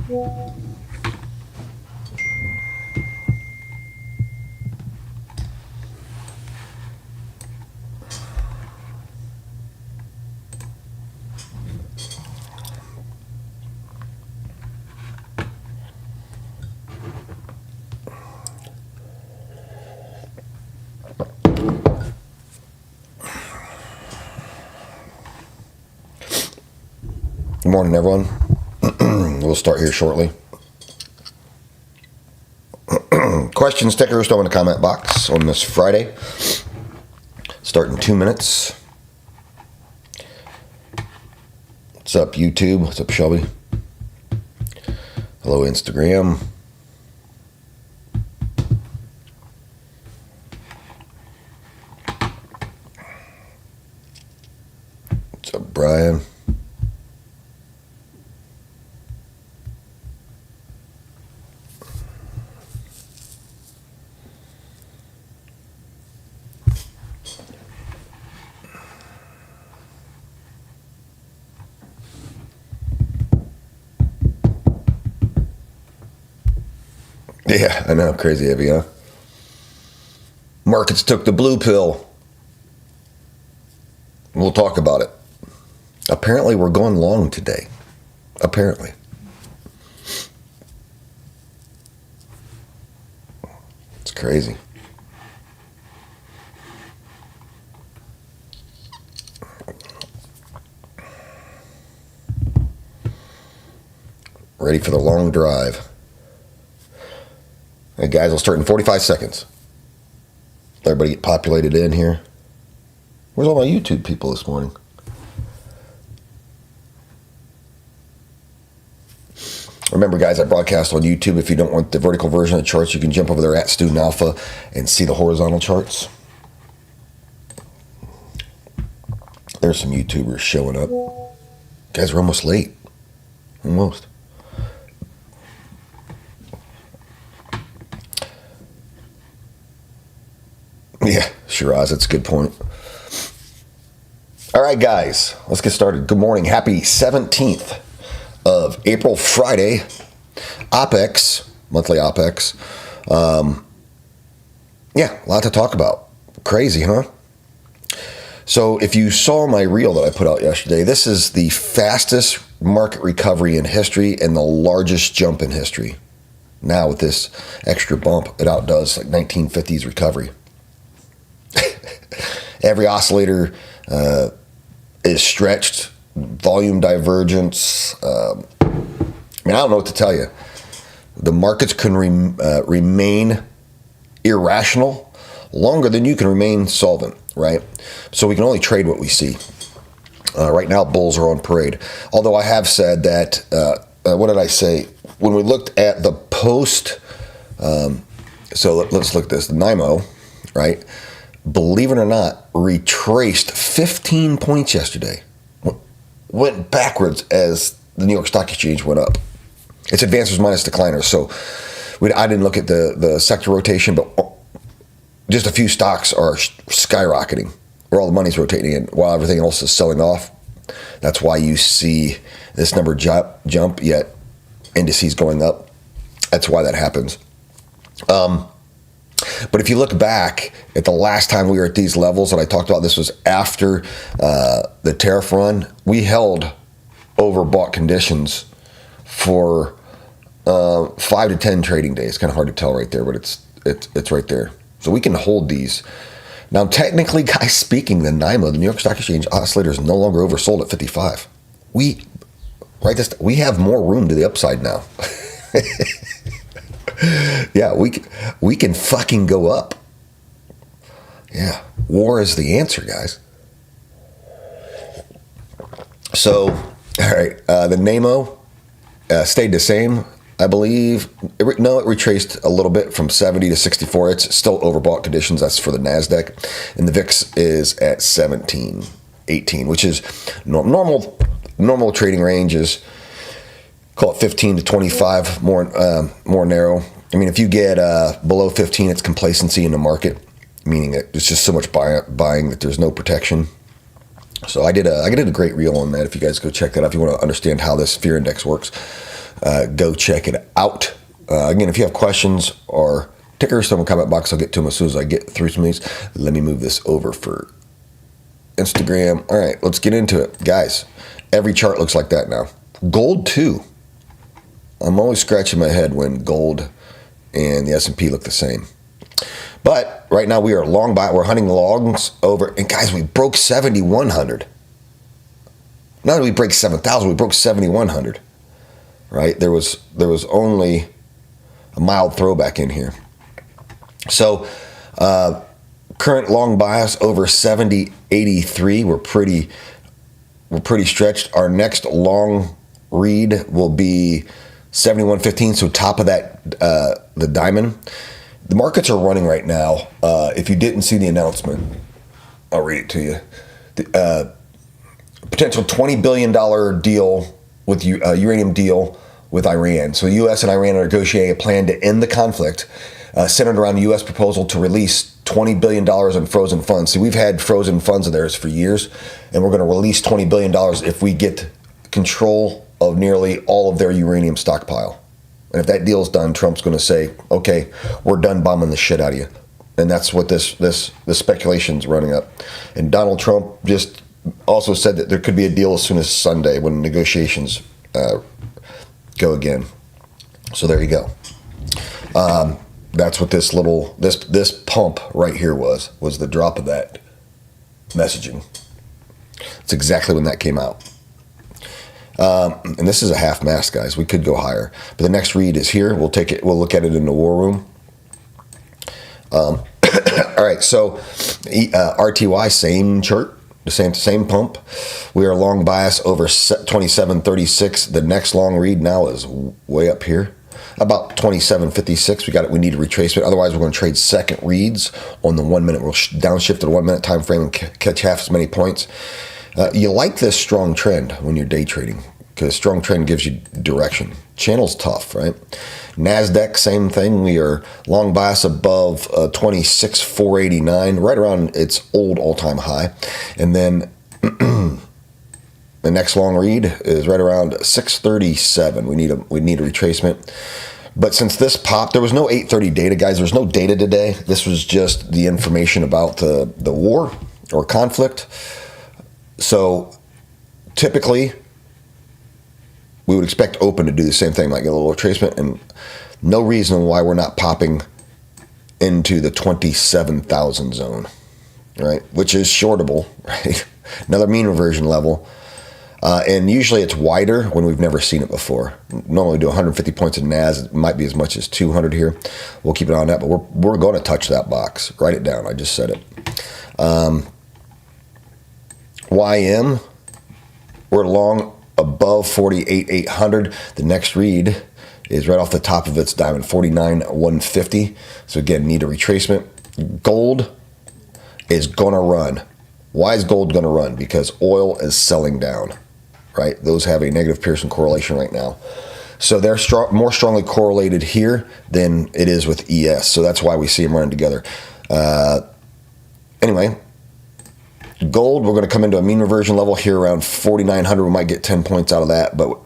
Good morning, everyone. We'll start here shortly. Questions, stickers, throw in the comment box on this Friday. Start in 2 minutes. What's up, YouTube? What's up, Shelby? Hello, Instagram. What's up, Brian? Yeah, I know. Crazy heavy, huh? Markets took the blue pill. We'll talk about it. Apparently, we're going long today. Apparently. It's crazy. Ready for the long drive. Hey guys, we'll start in 45 seconds. Everybody get populated in here. Where's all my YouTube people this morning? Remember, guys, I broadcast on YouTube. If you don't want the vertical version of the charts, you can jump over there at Student Alpha and see the horizontal charts. There's some YouTubers showing up. Guys, we're almost late. Almost. Yeah, Shiraz, that's a good point. All right, guys, let's get started. Good morning. Happy 17th of April, Friday. OPEX, monthly OPEX. Yeah, a lot to talk about. Crazy, huh? So if you saw my reel that I put out yesterday, this is the fastest market recovery in history and the largest jump in history. Now with this extra bump, it outdoes like 1950s recovery. Every oscillator is stretched, volume divergence. I mean, I don't know what to tell you. The markets can remain irrational longer than you can remain solvent, right? So we can only trade what we see. Right now, bulls are on parade. Although I have said that, what did I say? When we looked at the post, so let's look at this, the NIMO, right? Believe it or not, retraced 15 points yesterday. Went backwards as the New York Stock Exchange went up. It's advancers minus decliners. So I didn't look at the sector rotation, but just a few stocks are skyrocketing, where all the money's rotating in, while everything else is selling off. That's why you see this number jump, yet indices going up. That's why that happens. But if you look back at the last time we were at these levels that I talked about, this was after the tariff run, we held overbought conditions for 5 to 10 trading days. Kind of hard to tell right there, but it's right there. So we can hold these. Now, technically, guys, speaking, the NIMO, the New York Stock Exchange oscillator, is no longer oversold at 55. We have more room to the upside now. Yeah, we can fucking go up. Yeah, war is the answer, guys. So, all right, the NAMO stayed the same, I believe. It retraced a little bit from 70 to 64. It's still overbought conditions. That's for the NASDAQ. And the VIX is at 17, 18, which is normal trading range is, call it 15 to 25, more narrow. I mean, if you get below 15, it's complacency in the market, meaning that there's just so much buying that there's no protection. So I did a great reel on that. If you guys go check that out, if you want to understand how this fear index works, Go check it out. Again, if you have questions or tickers, throw them in the comment box. I'll get to them as soon as I get through some of these. Let me move this over for Instagram. All right, let's get into it. Guys, every chart looks like that now. Gold too. I'm always scratching my head when gold and the S&P look the same. But right now we are long by. We're hunting longs over. And guys, we broke 7,100. Not only we break 7,000, we broke 7,100. Right? There was only a mild throwback in here. So current long bias over 70.83. We're pretty stretched. Our next long read will be 71.15. So top of that, the diamond. The markets are running right now. If you didn't see the announcement, I'll read it to you. The potential $20 billion deal with uranium deal with Iran. So the U.S. and Iran are negotiating a plan to end the conflict, centered around the U.S. proposal to release $20 billion in frozen funds. See, we've had frozen funds of theirs for years, and we're going to release $20 billion if we get control of nearly all of their uranium stockpile. And if that deal's done, Trump's going to say, okay, we're done bombing the shit out of you. And that's what this speculation's running up. And Donald Trump just also said that there could be a deal as soon as Sunday when negotiations go again. So there you go. That's what this pump right here was the drop of that messaging. It's exactly when that came out. And this is a half mast, guys. We could go higher, but the next read is here. We'll take it. We'll look at it in the war room. All right. So RTY, same chart, the same pump. We are long bias over 27.36. The next long read now is way up here, about 27.56. We need a retracement. Otherwise, we're going to trade second reads on the 1 minute. We'll downshift to the 1 minute time frame and catch half as many points. You like this strong trend when you're day trading because strong trend gives you direction. Channel's tough, right? NASDAQ, same thing. We are long bias above 26,489, right around its old all-time high. And then the next long read is right around 637. We need a retracement. But since this popped, there was no 8:30 data, guys. There's no data today. This was just the information about the war or conflict. So typically, we would expect open to do the same thing, like a little retracement, and no reason why we're not popping into the 27,000 zone, right? Which is shortable, right? Another mean reversion level. And usually it's wider when we've never seen it before. Normally do 150 points in NAS. It might be as much as 200 here. We'll keep it on that, but we're going to touch that box. Write it down. I just said it. YM, we're long above 48,800. The next read is right off the top of its diamond, 49,150. So again, need a retracement. Gold is going to run. Why is gold going to run? Because oil is selling down, right? Those have a negative Pearson correlation right now. So they're more strongly correlated here than it is with ES. So that's why we see them running together. Anyway, gold, we're going to come into a mean reversion level here around 4,900. We might get 10 points out of that, but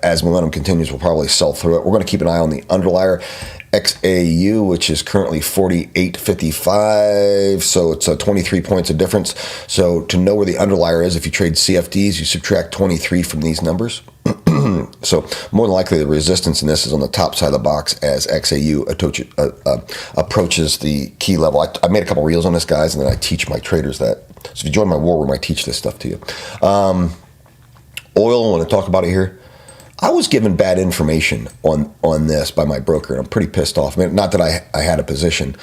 as momentum continues, we'll probably sell through it. We're going to keep an eye on the underlier. XAU, which is currently 48.55, so it's 23 points of difference. So to know where the underlier is, if you trade CFDs, you subtract 23 from these numbers. So more than likely the resistance in this is on the top side of the box as XAU approaches the key level. I made a couple reels on this, guys, and then I teach my traders that. So if you join my war room, I teach this stuff to you. Oil, I want to talk about it here. I was given bad information on this by my broker, and I'm pretty pissed off. I mean, not that I had a position,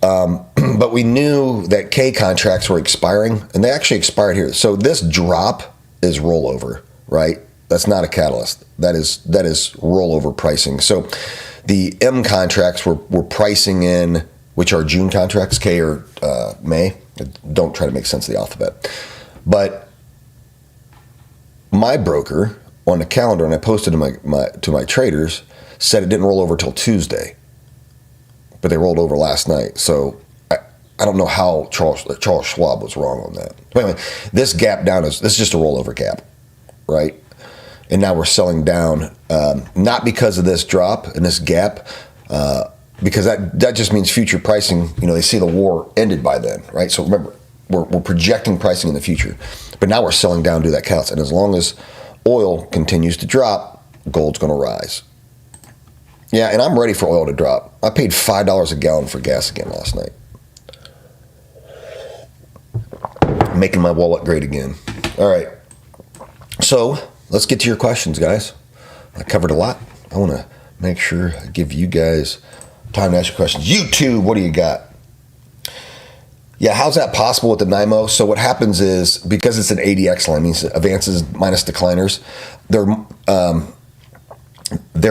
but we knew that K contracts were expiring, and they actually expired here. So this drop is rollover, right? That's not a catalyst. That is rollover pricing. So the M contracts were pricing in, which are June contracts, K or May. Don't try to make sense of the alphabet. But my broker on the calendar, and I posted to my traders, said it didn't roll over till Tuesday, but they rolled over last night. So I don't know how Charles Schwab was wrong on that. But anyway, this gap down this is just a rollover gap, right? and now we're selling down, not because of this drop and this gap, because that just means future pricing. They see the war ended by then, right? So remember, we're projecting pricing in the future, but now we're selling down to that counts. And as long as oil continues to drop, gold's going to rise. Yeah, and I'm ready for oil to drop. I paid $5 a gallon for gas again last night. Making my wallet great again. All right. So let's get to your questions, guys. I covered a lot. I want to make sure I give you guys time to ask your questions. YouTube, what do you got? Yeah, how's that possible with the NIMO? So what happens is, because it's an ADX line, means advances minus decliners, there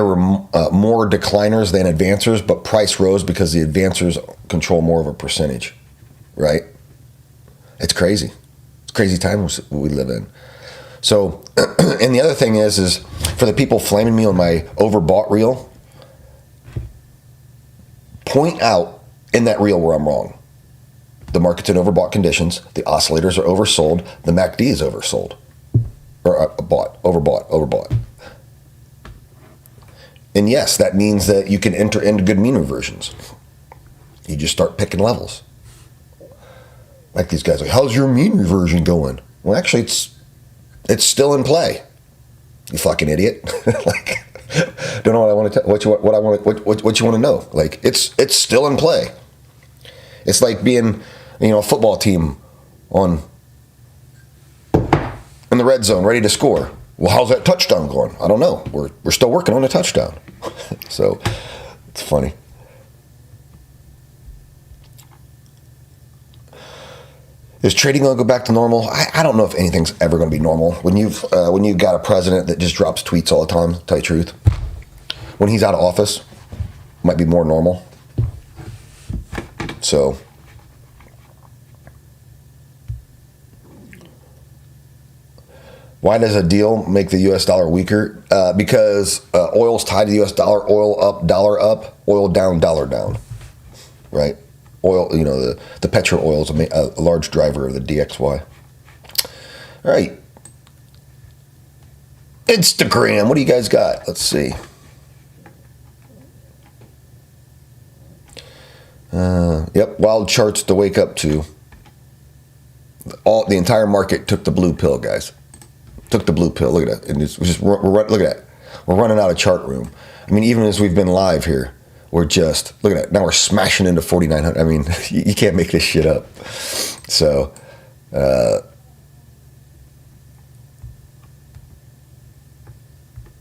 were more decliners than advancers, but price rose because the advancers control more of a percentage, right? It's crazy. It's crazy times we live in. So, and the other thing is for the people flaming me on my overbought reel, point out in that reel where I'm wrong. The market's in overbought conditions. The oscillators are oversold. The MACD is oversold. Or overbought. And yes, that means that you can enter into good mean reversions. You just start picking levels. Like these guys, like, how's your mean reversion going? Well, actually, it's still in play. You fucking idiot. Like, don't know what I want to tell. What you want to know? Like, it's still in play. It's like being, a football team in the red zone, ready to score. Well, how's that touchdown going? I don't know. We're still working on a touchdown. So it's funny. Is trading going to go back to normal? I don't know if anything's ever going to be normal. When you've got a president that just drops tweets all the time, to tell you the truth, when he's out of office, it might be more normal. So, why does a deal make the U.S. dollar weaker? Because oil's tied to the U.S. dollar. Oil up, dollar up. Oil down, dollar down. Right? Oil, the petro oil is a large driver of the DXY. All right. Instagram, what do you guys got? Let's see. Yep, wild charts to wake up to. The entire market took the blue pill, guys. Took the blue pill. Look at that. And look at that. We're running out of chart room. I mean, even as we've been live here, we're just, look at that. Now we're smashing into 4,900. I mean, you can't make this shit up. So,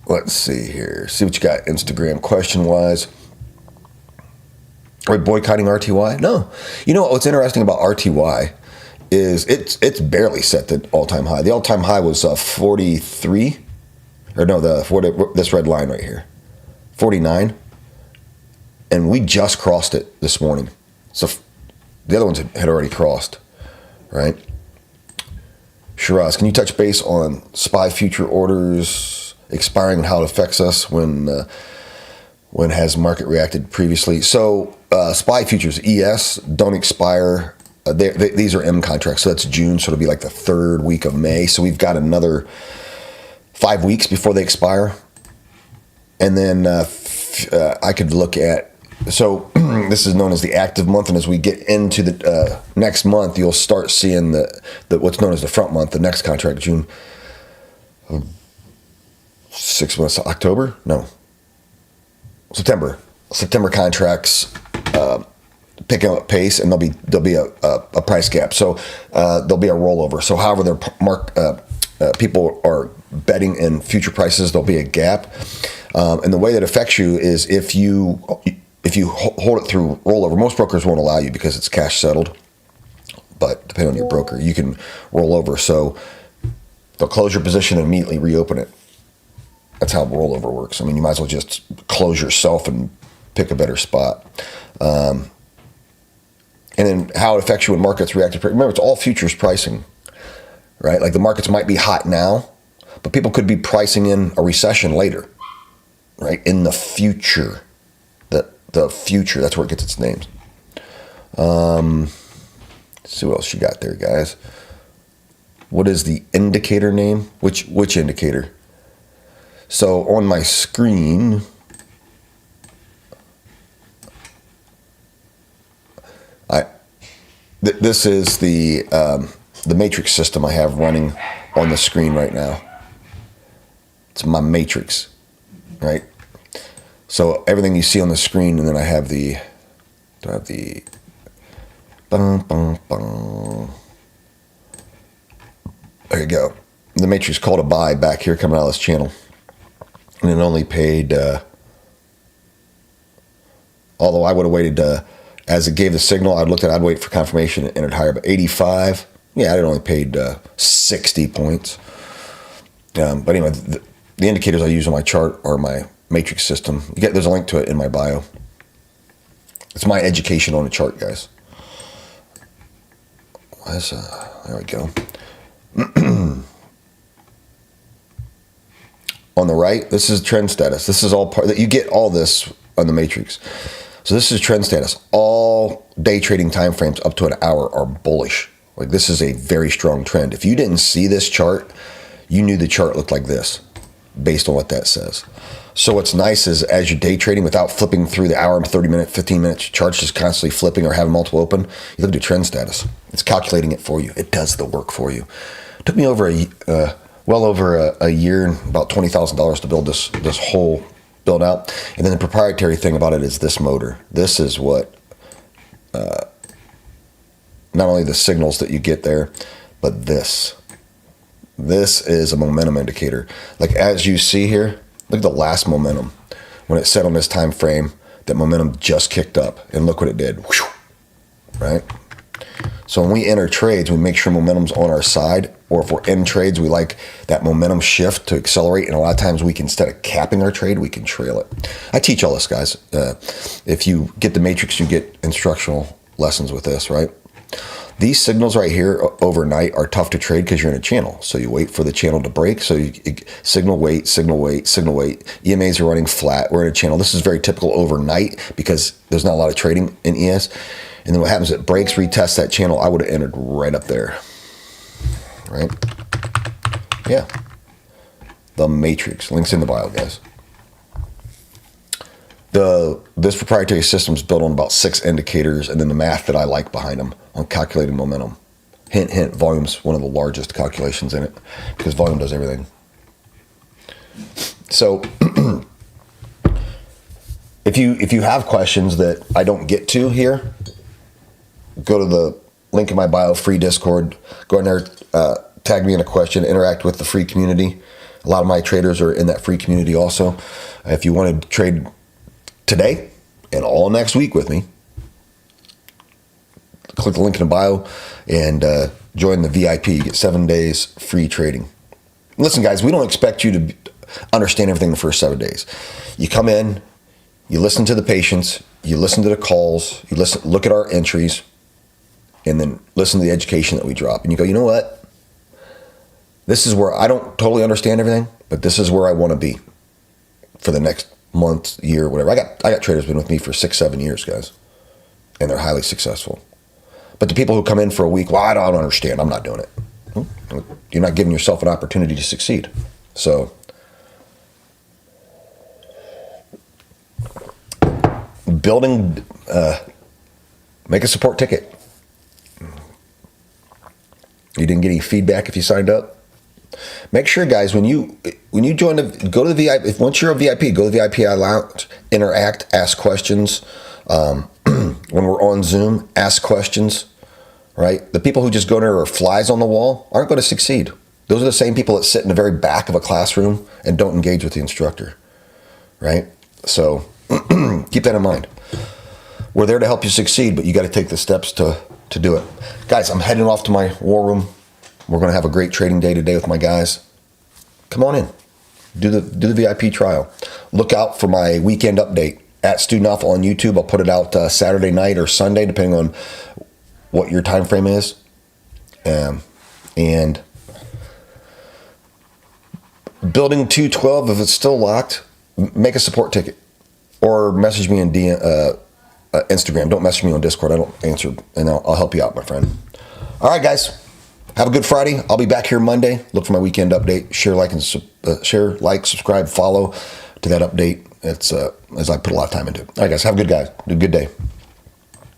let's see here. See what you got Instagram question-wise. Are we boycotting RTY? No. You know what's interesting about RTY is it's barely set the all-time high. The all-time high was 43, or no, this red line right here, 49. And we just crossed it this morning. So the other ones had already crossed, right? Shiraz, can you touch base on SPY future orders expiring and how it affects us when has market reacted previously? So SPY futures, ES, don't expire. These are M contracts, so that's June, so it'll be like the third week of May. So we've got another 5 weeks before they expire. And then I could look at, so this is known as the active month, and as we get into the next month, you'll start seeing the what's known as the front month, the next contract, June, 6 months, October? No. September contracts picking up pace, and there'll be a price gap. So there'll be a rollover. So however people are betting in future prices, there'll be a gap. And the way that affects you is if you hold it through rollover. Most brokers won't allow you because it's cash settled. But depending on your broker, you can roll over. So they'll close your position and immediately reopen it. That's how rollover works. I mean, you might as well just close yourself and pick a better spot. And then how it affects you when markets react. Remember, it's all futures pricing, right? Like the markets might be hot now, but people could be pricing in a recession later, right? In the future. The future, that's where it gets its name. Let's see what else you got there, guys. What is the indicator name? Which indicator? So on my screen, this is the matrix system I have running on the screen right now. It's my matrix, right? So everything you see on the screen, and then I have the, bum, bum, bum. There you go. The matrix called a buy back here coming out of this channel. And it only paid, although I would have waited, as it gave the signal, I'd wait for confirmation and entered higher, but 85. Yeah, it only paid 60 points. But anyway, the indicators I use on my chart are my matrix system. There's a link to it in my bio. It's my education on a chart, guys. There we go. On the right, this is trend status. This is all part that you get all this on the matrix. So this is trend status. All day trading time frames up to an hour are bullish. Like, this is a very strong trend. If you didn't see this chart, you knew the chart looked like this based on what that says. So what's nice is as you're day trading without flipping through the hour, 30 minute, 15 minute charts, just constantly flipping or having multiple open, you look at trend status. It's calculating it for you. It does the work for you. It took me well over a year and about $20,000 to build this whole build out. And then the proprietary thing about it is this motor. This is what, not only the signals that you get there, but this is a momentum indicator. Like, as you see here, look at the last momentum. When it set on this time frame, that momentum just kicked up, and look what it did. Whew, right? So when we enter trades, we make sure momentum's on our side, or if we're in trades, we like that momentum shift to accelerate, and a lot of times we can, instead of capping our trade, we can trail it. I teach all this, guys. If you get the matrix, you get instructional lessons with this, right? These signals right here overnight are tough to trade because you're in a channel. So you wait for the channel to break. So you signal wait, signal wait, signal wait. EMAs are running flat. We're in a channel. This is very typical overnight because there's not a lot of trading in ES. And then what happens, it breaks, retests that channel. I would have entered right up there. Right? Yeah. The matrix. Links in the bio, guys. This proprietary system is built on about 6 indicators and then the math that I like behind them on calculating momentum. Hint, hint, volume's one of the largest calculations in it because volume does everything. So if you have questions that I don't get to here, go to the link in my bio, free Discord. Go in there, tag me in a question, interact with the free community. A lot of my traders are in that free community also. If you want to trade today and all next week with me, click the link in the bio and join the VIP. You get 7 days free trading. Listen, guys, we don't expect you to understand everything the first 7 days. You come in, you listen to the patients, you listen to the calls, you look at our entries, and then listen to the education that we drop. And you go, you know what? This is where I don't totally understand everything, but this is where I want to be for the next month, year, whatever. I got traders been with me for 6-7 years, guys, and they're highly successful. But the people who come in for a week, well, I don't understand, I'm not doing it. You're not giving yourself an opportunity to succeed. So building, make a support ticket. You didn't get any feedback if you signed up? Make sure, guys, when you join, go to the VIP. Once you're a VIP, go to the VIP lounge, interact, ask questions. When we're on Zoom, ask questions. Right? The people who just go there or flies on the wall aren't going to succeed. Those are the same people that sit in the very back of a classroom and don't engage with the instructor. Right? So keep that in mind. We're there to help you succeed, but you got to take the steps to do it. Guys, I'm heading off to my war room. We're going to have a great trading day today with my guys. Come on in. Do the VIP trial. Look out for my weekend update at Student Alpha on YouTube. I'll put it out Saturday night or Sunday, depending on what your time frame is. And building 212, if it's still locked, make a support ticket or message me in Instagram. Don't message me on Discord. I don't answer, and I'll help you out, my friend. All right, guys. Have a good Friday. I'll be back here Monday. Look for my weekend update. Share, subscribe, follow to that update. It's as I put a lot of time into it. All right, guys. Have a good day.